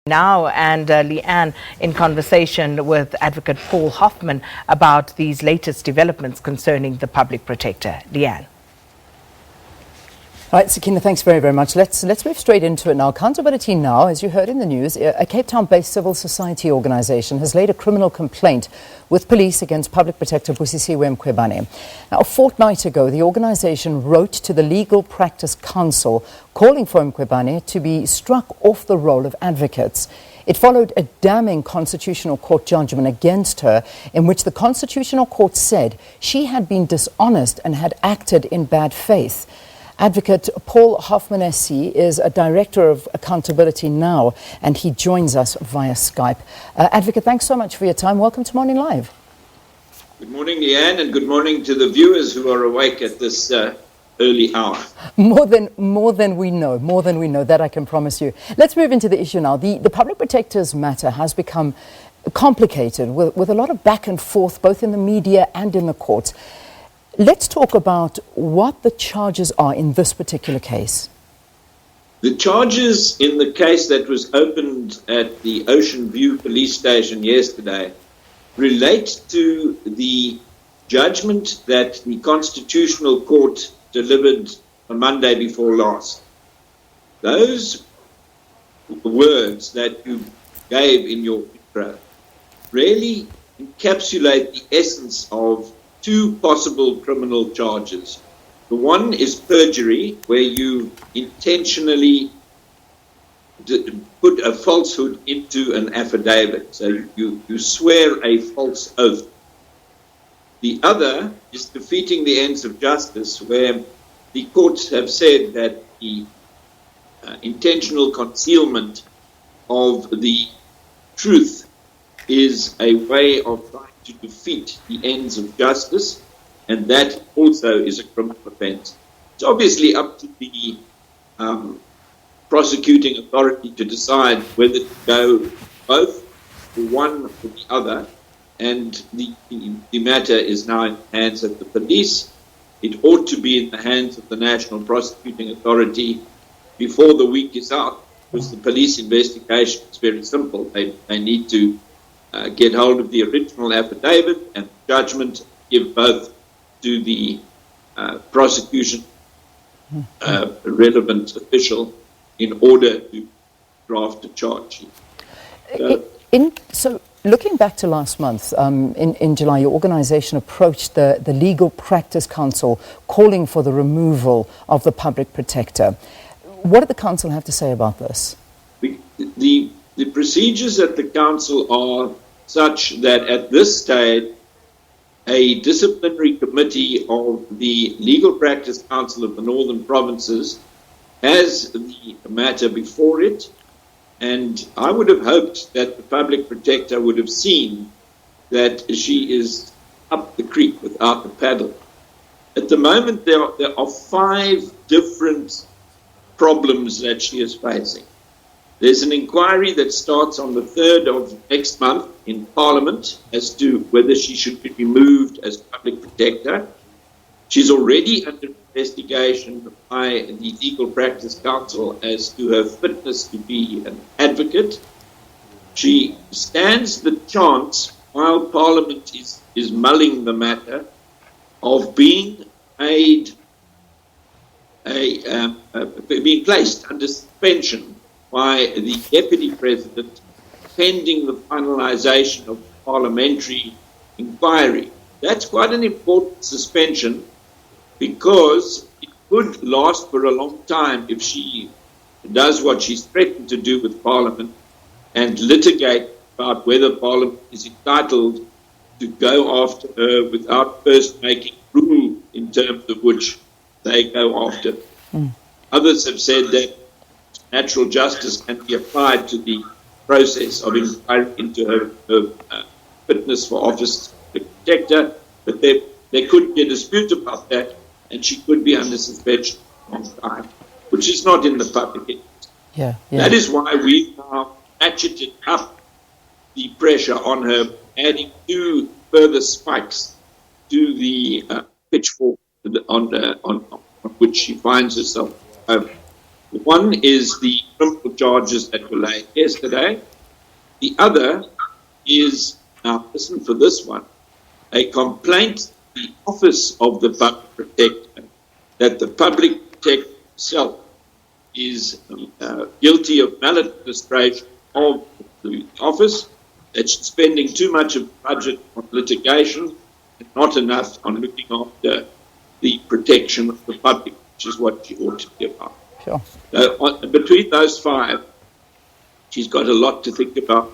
Now, and Leanne in conversation with Advocate Paul Hoffman about these latest developments concerning the Public Protector. Leanne. All right, Sakina, thanks very, very much. Let's move straight into it now. Accountability Now, as you heard in the news, a Cape Town-based civil society organisation has laid a criminal complaint with police against Public Protector Busisiwe Mkhwebane. Now, a fortnight ago, the organisation wrote to the Legal Practice Council calling for Mkhwebane to be struck off the roll of advocates. It followed a damning Constitutional Court judgment against her in which the Constitutional Court said she had been dishonest and had acted in bad faith. Advocate Paul Hoffman SC is a director of Accountability Now, and he joins us via Skype. Advocate, thanks so much for your time. Welcome to Morning Live. Good morning, Leanne, and good morning to the viewers who are awake at this early hour. More than we know, that I can promise you. Let's move into the issue now. The Public Protector's matter has become complicated with a lot of back and forth, both in the media and in the courts. Let's talk about what the charges are in this particular case. The charges in the case that was opened at the Ocean View police station yesterday relate to the judgment that the Constitutional Court delivered on Monday before last. Those words that you gave in your intro really encapsulate the essence of two possible criminal charges. The one is perjury, where you intentionally put a falsehood into an affidavit. So you swear a false oath. The other is defeating the ends of justice, where the courts have said that the intentional concealment of the truth is a way of trying to defeat the ends of justice, and that also is a criminal offence. It's obviously up to the prosecuting authority to decide whether to go both for one or the other, and the matter is now in the hands of the police. It ought to be in the hands of the National Prosecuting Authority before the week is out, because the police investigation is very simple. They need to get hold of the original affidavit and judgment, give both to the prosecution relevant official in order to draft a charge sheet. So looking back to last month, in July, your organisation approached the Legal Practice Council calling for the removal of the Public Protector. What did the council have to say about this? The procedures at the council are such that at this stage, a disciplinary committee of the Legal Practice Council of the Northern Provinces has the matter before it, and I would have hoped that the Public Protector would have seen that she is up the creek without the paddle. At the moment, there are 5 different problems that she is facing. There's an inquiry that starts on the 3rd of next month in Parliament as to whether she should be removed as Public Protector. She's already under investigation by the Legal Practice Council as to her fitness to be an advocate. She stands the chance, while Parliament is mulling the matter, of being being placed under suspension by the Deputy President pending the finalisation of the parliamentary inquiry. That's quite an important suspension because it could last for a long time if she does what she's threatened to do with Parliament and litigate about whether Parliament is entitled to go after her without first making rule in terms of which they go after. Others have said that natural justice can be applied to the process of inquiry into her fitness for office as protector, but there could be a dispute about that, and she could be under suspension for a long time, which is not in the public interest. Yeah. That is why we now ratcheted up the pressure on her, adding 2 further spikes to the pitchfork on which she finds herself. One is the criminal charges that were laid yesterday. The other is, now listen for this one, a complaint to the Office of the Public Protector that the Public Protector himself is guilty of maladministration of the office, that she's spending too much of the budget on litigation and not enough on looking after the protection of the public, which is what she ought to be about. Sure. Between those five, she's got a lot to think about.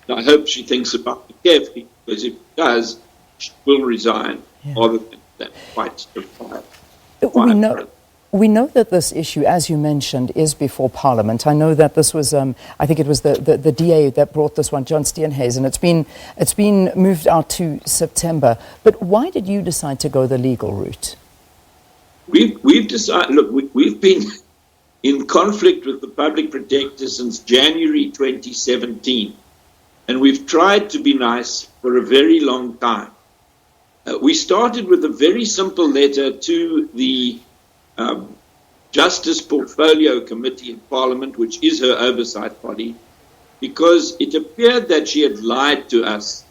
I hope she thinks about it carefully, because if she does, she will resign rather than fight the fight. We know that this issue, as you mentioned, is before Parliament. I know that this was, I think it was the DA that brought this one, John Steenhuisen. It's been moved out to September. But why did you decide to go the legal route? We've decided. Look, we've been in conflict with the Public Protector since January 2017, and we've tried to be nice for a very long time. We started with a very simple letter to the Justice Portfolio Committee in Parliament, which is her oversight body, because it appeared that she had lied to us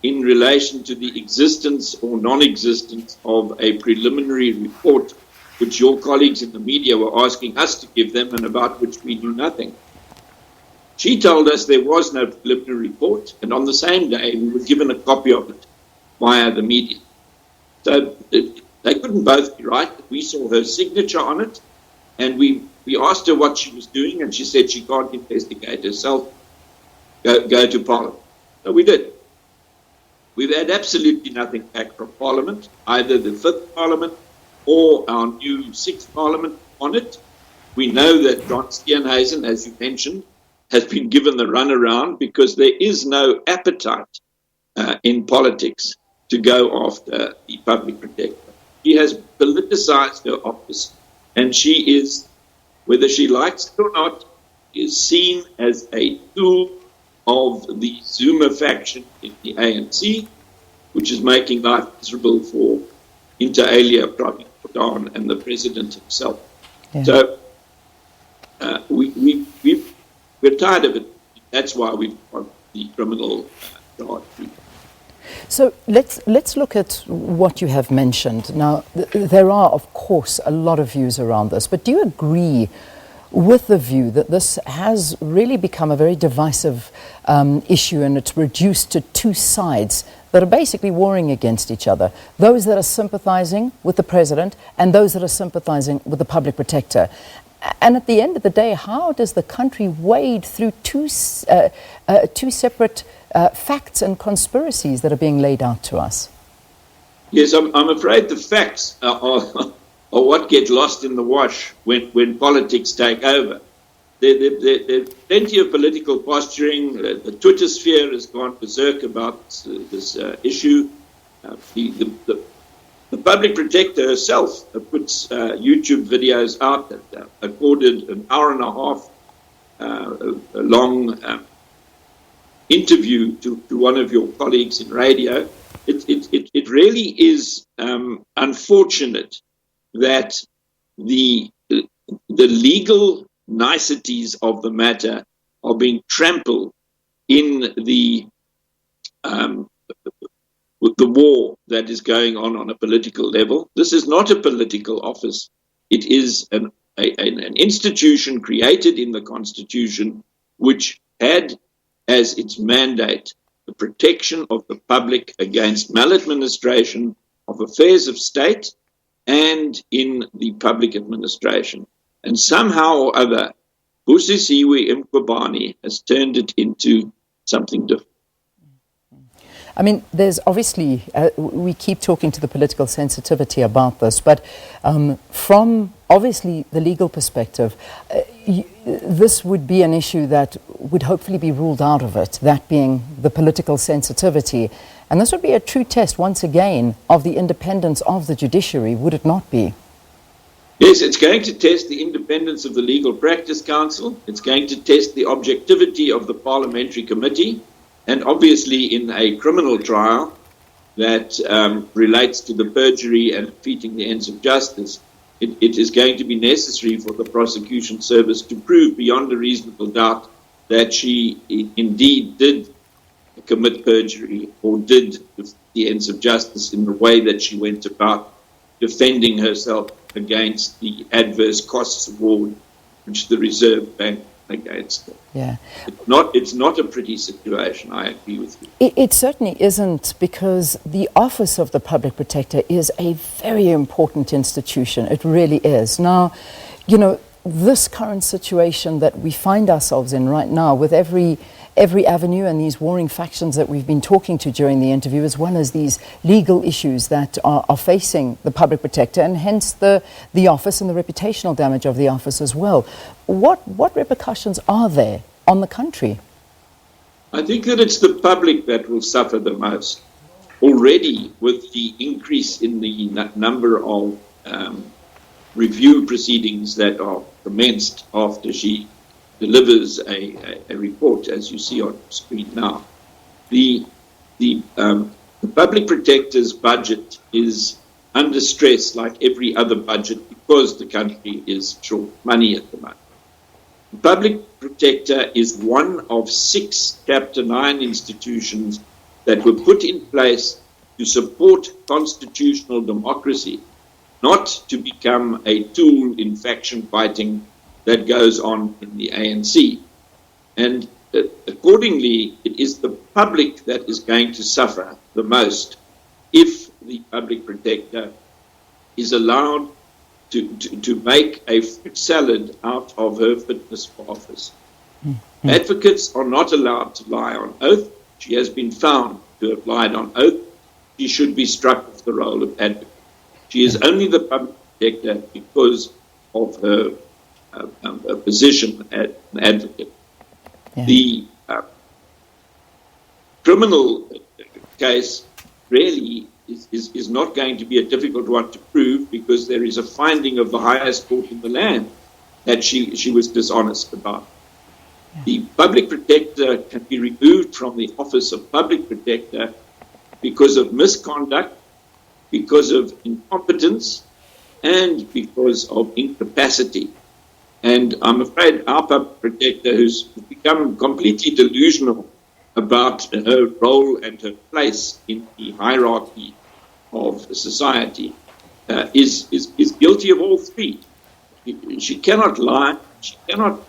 in relation to the existence or non-existence of a preliminary report, which your colleagues in the media were asking us to give them and about which we knew nothing. She told us there was no preliminary report, and on the same day we were given a copy of it via the media. So they couldn't both be right. We saw her signature on it, and we asked her what she was doing, and she said she can't investigate herself. Go to Parliament. So we did. We've had absolutely nothing back from Parliament, either the 5th Parliament or our new 6th Parliament on it. We know that John Steenhuisen, as you mentioned, has been given the runaround because there is no appetite in politics to go after the Public Protector. She has politicized her office, and she is, whether she likes it or not, is seen as a tool of the Zuma faction in the ANC, which is making life miserable for inter alia Prime Minister and the President himself. Yeah. So we're tired of it. That's why we've got the criminal charge. So let's look at what you have mentioned. Now, there are, of course, a lot of views around this, but do you agree with the view that this has really become a very divisive issue, and it's reduced to two sides that are basically warring against each other? Those that are sympathizing with the president and those that are sympathizing with the Public Protector. And at the end of the day, how does the country wade through two separate facts and conspiracies that are being laid out to us? Yes, I'm afraid the facts are what get lost in the wash when politics take over. There's plenty of political posturing. The Twitter sphere has gone berserk about this issue. The Public Protector herself puts YouTube videos out that accorded an hour and a half long interview to one of your colleagues in radio. It really is unfortunate that the legal niceties of the matter are being trampled in the war that is going on a political level. This is not a political office. It is an institution created in the Constitution, which had as its mandate the protection of the public against maladministration of affairs of state and in the public administration. And somehow or other, Busisiwe Mkhwebane has turned it into something different. I mean, there's obviously, we keep talking to the political sensitivity about this, but from obviously the legal perspective, this would be an issue that would hopefully be ruled out of it, that being the political sensitivity. And this would be a true test, once again, of the independence of the judiciary, would it not be? Yes, it's going to test the independence of the Legal Practice Council. It's going to test the objectivity of the Parliamentary Committee. And obviously in a criminal trial that relates to the perjury and defeating the ends of justice, it is going to be necessary for the prosecution service to prove beyond a reasonable doubt that she indeed did commit perjury or did the ends of justice in the way that she went about defending herself against the adverse costs award which the Reserve Bank against her. Yeah. It's not a pretty situation, I agree with you. It certainly isn't, because the Office of the Public Protector is a very important institution. It really is. Now, you know, this current situation that we find ourselves in right now, with every avenue and these warring factions that we've been talking to during the interview, as well as these legal issues that are facing the Public Protector, and hence the office and the reputational damage of the office as well. What repercussions are there on the country? I think that it's the public that will suffer the most. Already, with the increase in the number of review proceedings that are commenced after she delivers a report, as you see on the screen now. The Public Protector's budget is under stress like every other budget because the country is short of money at the moment. The Public Protector is one of 6 Chapter 9 institutions that were put in place to support constitutional democracy, not to become a tool in faction fighting that goes on in the ANC. And accordingly, it is the public that is going to suffer the most if the Public Protector is allowed to make a fruit salad out of her fitness for office. Mm-hmm. Advocates are not allowed to lie on oath. She has been found to have lied on oath. She should be struck off the role of advocate. She is only the Public Protector because of her position as an advocate. Yeah. The criminal case really is not going to be a difficult one to prove, because there is a finding of the highest court in the land that she was dishonest about. Yeah. The Public Protector can be removed from the office of Public Protector because of misconduct, because of incompetence, and because of incapacity. And I'm afraid our Public Protector, who's become completely delusional about her role and her place in the hierarchy of society, is guilty of all three. She cannot lie. She cannot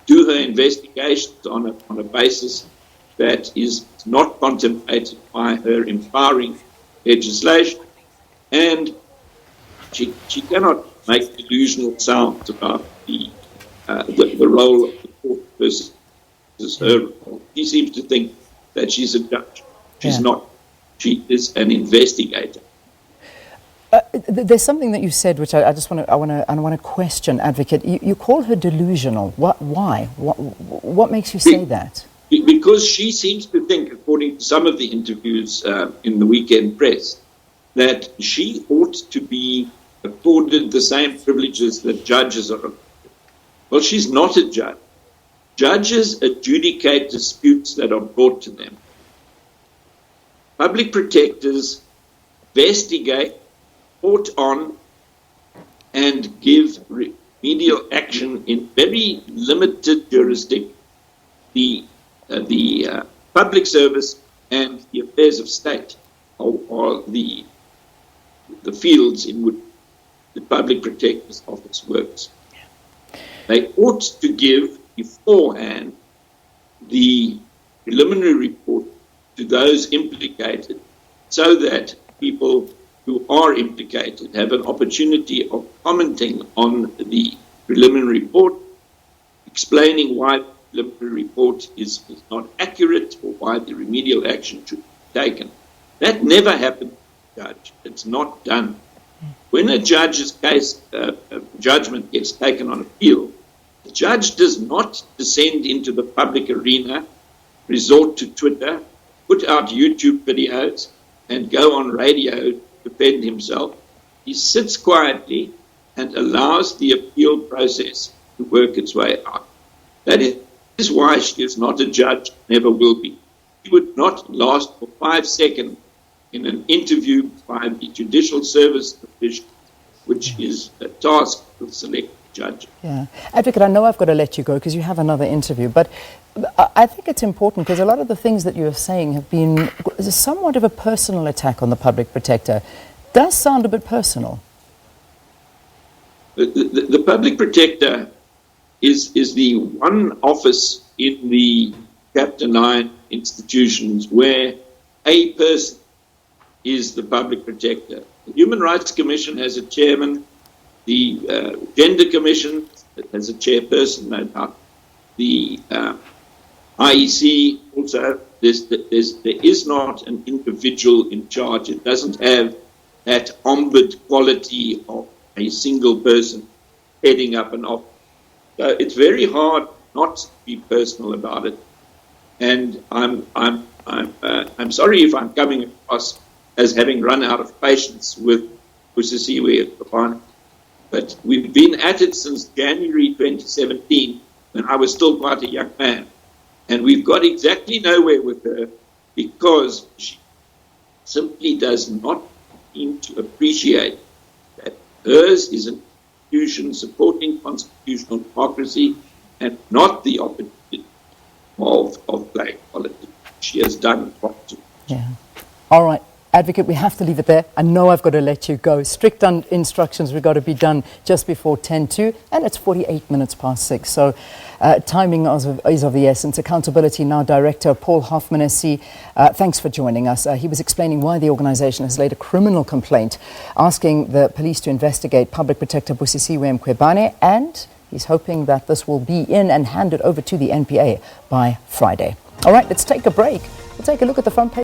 do her investigations on a basis that is not contemplated by her empowering legislation, and she cannot make delusional sounds about the role of the court versus her role. She seems to think that she's a judge. She's not. She is an investigator. There's something that you said which I want to question, Advocate. You call her delusional. Why? What makes you say that? Because she seems to think, according to some of the interviews in the weekend press, that she ought to be afforded the same privileges that judges are afforded. Well, she's not a judge. Judges adjudicate disputes that are brought to them. Public protectors investigate, report on, and give remedial action in very limited jurisdiction. The public service and the affairs of state are the fields in which the Public Protector's Office works. They ought to give beforehand the preliminary report to those implicated, so that people who are implicated have an opportunity of commenting on the preliminary report, explaining why the preliminary report is not accurate or why the remedial action should be taken. That never happened to the judge. It's not done. When a judge's case judgment gets taken on appeal, the judge does not descend into the public arena, resort to Twitter, put out YouTube videos, and go on radio to defend himself. He sits quietly and allows the appeal process to work its way out. That is why she is not a judge, never will be. She would not last for 5 seconds in an interview by the Judicial Service Division which is a task for the select judge. Yeah. Advocate, I know I've got to let you go because you have another interview, but I think it's important because a lot of the things that you're saying have been somewhat of a personal attack on the Public Protector. Does sound a bit personal. The Public Protector is the one office in the Chapter 9 institutions where a person is the Public Protector. The Human Rights Commission has a chairman. The Gender Commission has a chairperson, no doubt. The IEC also, there is not an individual in charge. It doesn't have that ombud quality of a single person heading up an office. So it's very hard not to be personal about it. And I'm sorry if I'm coming across as having run out of patience with Busisiwe Mkhwebane. But we've been at it since January 2017, when I was still quite a young man. And we've got exactly nowhere with her because she simply does not seem to appreciate that hers is an institution supporting constitutional democracy and not the opportunity of playing politics. She has done far too much. Yeah. All right. Advocate, we have to leave it there. I know I've got to let you go. Strict instructions, we've got to be done just before 10:02, and it's 48 minutes past 6. So timing is of the essence. Accountability Now Director Paul Hoffman SC, thanks for joining us. He was explaining why the organisation has laid a criminal complaint asking the police to investigate Public Protector Busisiwe Mkhwebane, and he's hoping that this will be in and handed over to the NPA by Friday. All right, let's take a break. We'll take a look at the front page.